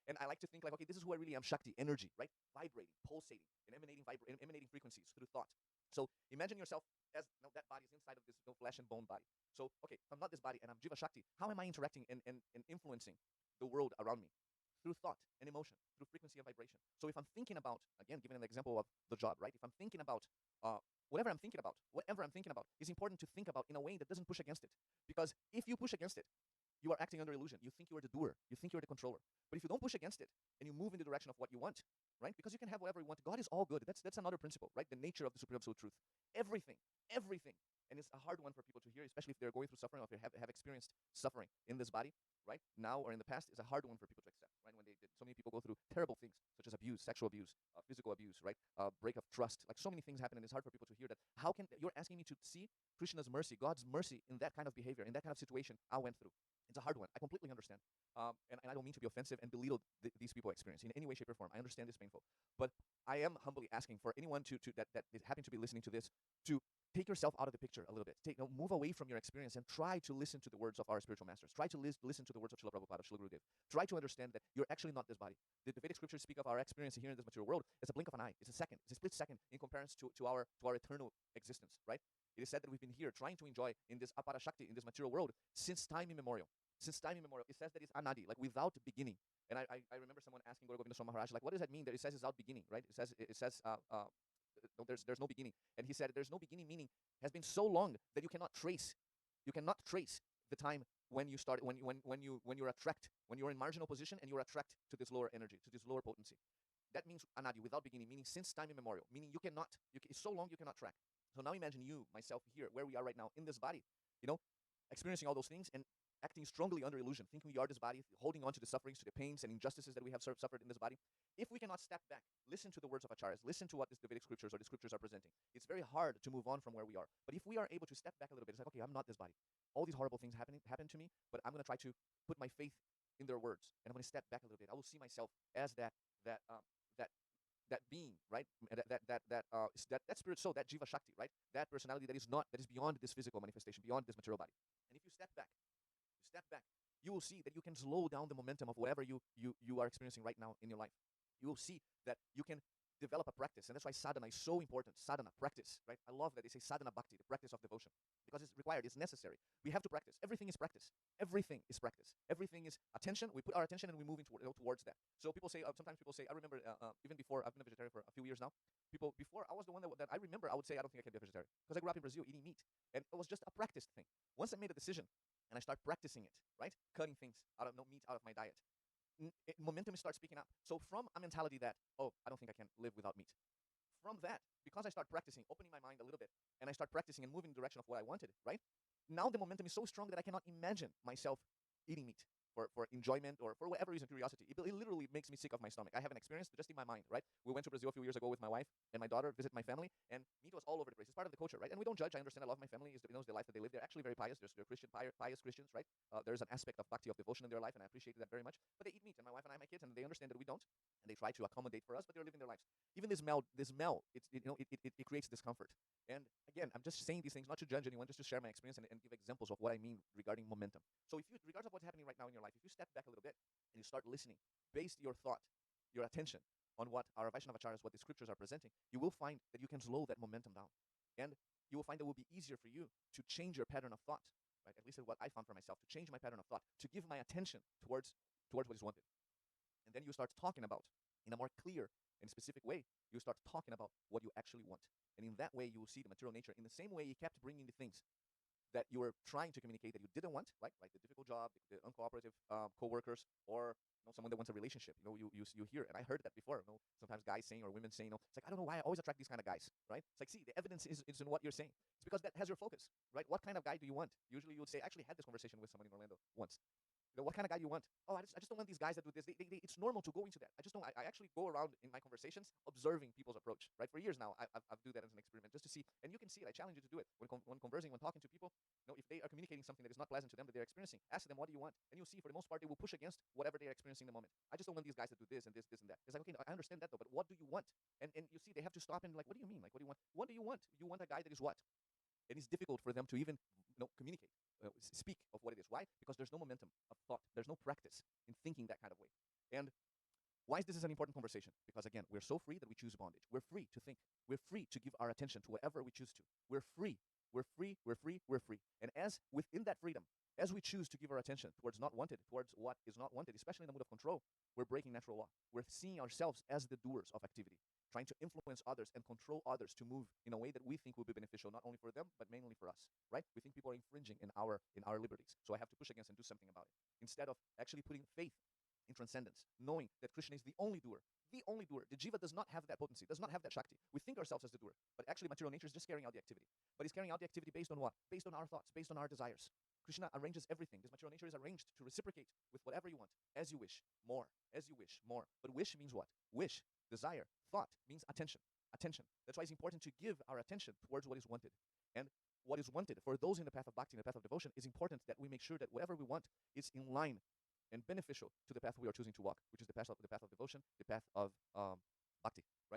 And I like to think like, okay, this is who I really am, Shakti, energy, right? Vibrating, pulsating, and emanating frequencies through thought. So imagine yourself as that body is inside of this flesh and bone body. So, okay, if I'm not this body and I'm Jiva Shakti, how am I interacting and influencing the world around me? Through thought and emotion, through frequency and vibration. So if I'm thinking about, again, giving an example of the job, right? If I'm thinking about whatever I'm thinking about, it's important to think about in a way that doesn't push against it. Because if you push against it, you are acting under illusion. You think you are the doer. You think you're the controller. But if you don't push against it and you move in the direction of what you want, right? Because you can have whatever you want. God is all good. That's another principle, right? The nature of the supreme absolute truth. Everything. And it's a hard one for people to hear, especially if they're going through suffering or if they have experienced suffering in this body, right? Now or in the past, it's a hard one for people to accept, right? When they did, so many people go through terrible things, such as abuse, sexual abuse, physical abuse, right? Break of trust, like so many things happen, and it's hard for people to hear that. How can, you're asking me to see Krishna's mercy, God's mercy in that kind of behavior, in that kind of situation I went through. It's a hard one. I completely understand. And I don't mean to be offensive and belittle these people experience in any way, shape, or form. I understand it's painful. But I am humbly asking for anyone that is happen to be listening to this to take yourself out of the picture a little bit. Move away from your experience and try to listen to the words of our spiritual masters. Try to listen to the words of Srila Prabhupada, of Srila Gurudev. Try to understand that you're actually not this body. The Vedic scriptures speak of our experience here in this material world as a blink of an eye. It's a second. It's a split second in comparison to our eternal existence, right? It is said that we've been here trying to enjoy in this apara shakti, in this material world, since time immemorial. Since time immemorial. It says that it's anadi, like without beginning. And I remember someone asking Guru Govinda Swami Maharaj, like, what does that mean that it says it's without beginning, right? It says no, there's no beginning. And he said there's no beginning, meaning has been so long that you cannot trace the time when you start, when you're attract, when you're in marginal position and you're attract to this lower energy, to this lower potency. That means anadi, without beginning, meaning since time immemorial, meaning it's so long you cannot track. So now imagine you, myself here, where we are right now in this body, experiencing all those things and acting strongly under illusion, thinking we are this body, holding on to the sufferings, to the pains and injustices that we have suffered in this body. If we cannot step back, listen to the words of acharyas, listen to what the Vedic scriptures or the scriptures are presenting, it's very hard to move on from where we are. But if we are able to step back a little bit, it's like, okay, I'm not this body. All these horrible things happen to me, but I'm going to try to put my faith in their words, and I'm going to step back a little bit. I will see myself as that being, right? That spirit soul, that jiva shakti, right? That personality that is beyond this physical manifestation, beyond this material body. And if you step back, you will see that you can slow down the momentum of whatever you are experiencing right now in your life. You will see that you can develop a practice, and that's why sadhana is so important. Sadhana, practice, right? I love that they say sadhana bhakti, the practice of devotion, because it's required, it's necessary. We have to practice. Everything is practice. Everything is practice. Everything is attention. We put our attention and we move towards that. So people say, sometimes people say, I remember even before, I've been a vegetarian for a few years now. Before I was the one that I remember, I would say, I don't think I can be a vegetarian, because I grew up in Brazil eating meat, and it was just a practice thing. Once I made a decision and I start practicing it, right? Cutting things meat out of my diet, momentum starts speaking up. So from a mentality that, oh, I don't think I can live without meat. From that, because I start practicing, opening my mind a little bit, and I start practicing and moving in the direction of what I wanted, right? Now the momentum is so strong that I cannot imagine myself eating meat for enjoyment or for whatever reason, curiosity. It literally makes me sick of my stomach. I have an experience just in my mind, right? We went to Brazil a few years ago with my wife and my daughter, visit my family, and meat was all over the place. It's part of the culture, right? And we don't judge. I understand. I love my family. It's the life that they live. They're actually very pious. They're Christian, pious Christians, right? There's an aspect of bhakti, of devotion in their life, and I appreciate that very much. But they eat meat, and my wife and I, my kids, and they understand that we don't, and they try to accommodate for us, but they're living their lives. Even this smell, it creates discomfort. And again, I'm just saying these things not to judge anyone, just to share my experience and give examples of what I mean regarding momentum. So if you, regardless of what's happening right now in your life, if you step back a little bit and you start listening, base your thought, your attention on what our Vaishnava acharyas, what the scriptures are presenting, you will find that you can slow that momentum down. And you will find that it will be easier for you to change your pattern of thought, right? At least what I found for myself, to change my pattern of thought, to give my attention towards what is wanted. And then you start talking about, in a more clear and specific way, you start talking about what you actually want. And in that way, you will see the material nature. In the same way, you kept bringing the things that you were trying to communicate that you didn't want, like the difficult job, the uncooperative co-workers, or someone that wants a relationship. You hear, and I heard that before. Sometimes guys saying or women saying, it's like, I don't know why I always attract these kind of guys, right? It's like, see, the evidence is in what you're saying. It's because that has your focus, right? What kind of guy do you want? Usually you would say, I actually had this conversation with someone in Orlando once. What kind of guy do you want? Oh, I just don't want these guys that do this. It's normal to go into that. I just don't. I actually go around in my conversations observing people's approach. Right, for years now, I've do that as an experiment just to see. And you can see it. I challenge you to do it when conversing, when talking to people. If they are communicating something that is not pleasant to them, that they're experiencing, ask them, what do you want? And you'll see, for the most part, they will push against whatever they're experiencing in the moment. I just don't want these guys to do this and this and that. It's like, okay, no, I understand that though, but what do you want? And you see, they have to stop and like, what do you mean? Like, what do you want? What do you want? You want a guy that is what? And it's difficult for them to even communicate, speak of what it is. Why? Because there's no momentum of thought. There's no practice in thinking that kind of way. And Why is this an important conversation? Because again, we're so free that we choose bondage. We're free to think. We're free to give our attention to whatever we choose to. We're free. We're free. We're free. We're free. And as within that freedom, as we choose to give our attention towards not wanted, towards what is not wanted, especially in the mood of control, we're breaking natural law. We're seeing ourselves as the doers of activity, trying to influence others and control others to move in a way that we think will be beneficial, not only for them, but mainly for us, right? We think people are infringing in our liberties. So I have to push against and do something about it. Instead of actually putting faith in transcendence, knowing that Kṛṣṇa is the only doer. The only doer. The jiva does not have that potency, does not have that shakti. We think ourselves as the doer, but actually material nature is just carrying out the activity. But it's carrying out the activity based on what? Based on our thoughts, based on our desires. Kṛṣṇa arranges everything. This material nature is arranged to reciprocate with whatever you want, as you wish, more, as you wish, more. But wish means what? Wish, desire, thought means attention. Attention. That's why it's important to give our attention towards what is wanted. And what is wanted for those in the path of bhakti, in the path of devotion, is important that we make sure that whatever we want is in line and beneficial to the path we are choosing to walk, which is the path of devotion, the path of bhakti, right?